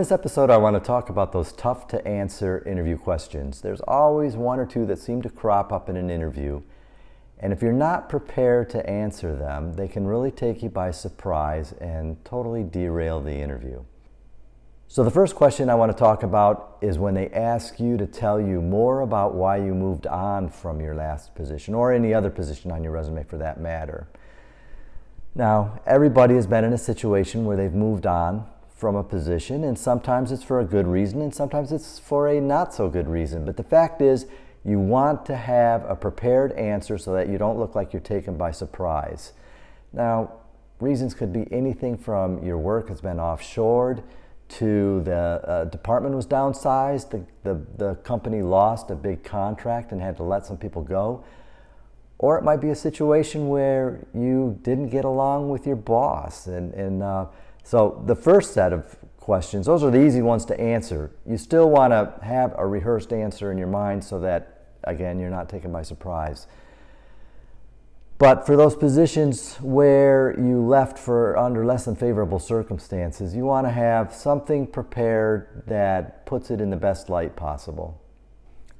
this episode, I want to talk about those tough to answer interview questions. There's always one or two that seem to crop up in an interview, and if you're not prepared to answer them, they can really take you by surprise and totally derail the interview. So the first question I want to talk about is when they ask you to tell you more about why you moved on from your last position, or any other position on your resume for that matter. Now, everybody has been in a situation where they've moved on from a position, and sometimes it's for a good reason and sometimes it's for a not so good reason. But the fact is, you want to have a prepared answer so that you don't look like you're taken by surprise. Now, reasons could be anything from your work has been offshored to the department was downsized, the company lost a big contract and had to let some people go. Or it might be a situation where you didn't get along with your boss. So the first set of questions, those are the easy ones to answer. You still want to have a rehearsed answer in your mind so that, again, you're not taken by surprise. But for those positions where you left for under less than favorable circumstances, you want to have something prepared that puts it in the best light possible.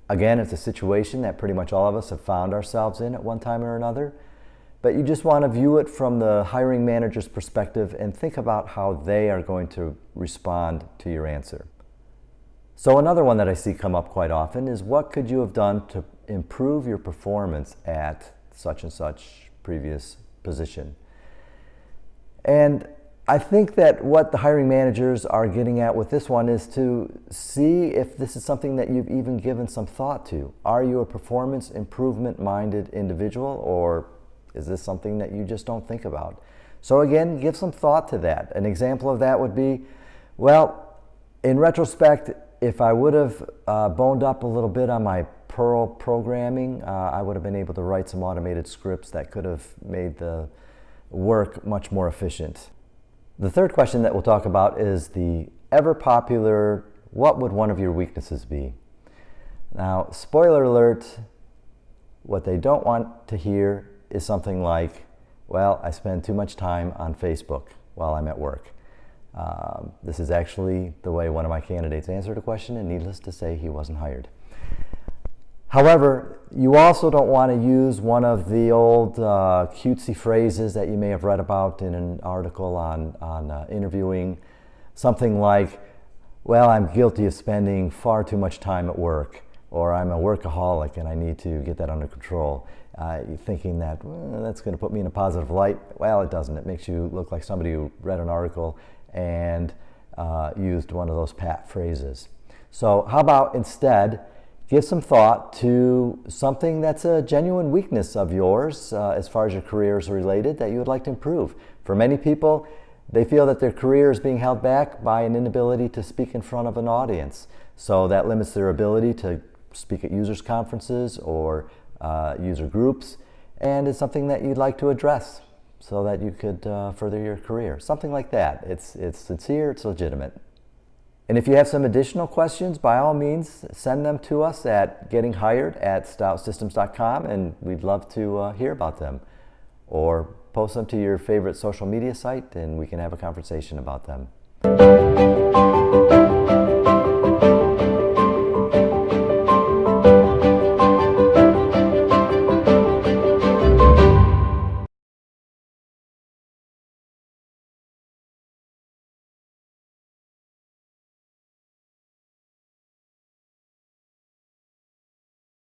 Again, it's a situation that pretty much all of us have found ourselves in at one time or another. But you just want to view it from the hiring manager's perspective and think about how they are going to respond to your answer. So another one that I see come up quite often is, what could you have done to improve your performance at such and such previous position? And I think that what the hiring managers are getting at with this one is to see if this is something that you've even given some thought to. Are you a performance improvement minded individual, or is this something that you just don't think about? So again, give some thought to that. An example of that would be, well, in retrospect, if I would have boned up a little bit on my Perl programming, I would have been able to write some automated scripts that could have made the work much more efficient. The third question that we'll talk about is the ever popular, what would one of your weaknesses be? Now, spoiler alert, what they don't want to hear is something like, well, I spend too much time on Facebook while I'm at work. This is actually the way one of my candidates answered a question, and needless to say, he wasn't hired. However, you also don't want to use one of the old cutesy phrases that you may have read about in an article on interviewing. Something like, well, I'm guilty of spending far too much time at work, or I'm a workaholic and I need to get that under control. Thinking that, well, that's going to put me in a positive light. Well, it doesn't. It makes you look like somebody who read an article and used one of those pat phrases. So how about instead, give some thought to something that's a genuine weakness of yours as far as your career is related that you would like to improve. For many people, they feel that their career is being held back by an inability to speak in front of an audience. So that limits their ability to speak at users conferences or user groups, and it's something that you'd like to address so that you could further your career. Something like that. It's sincere, it's legitimate. And if you have some additional questions, by all means, send them to us at gettinghired@stoutsystems.com, and we'd love to hear about them. Or post them to your favorite social media site, and we can have a conversation about them.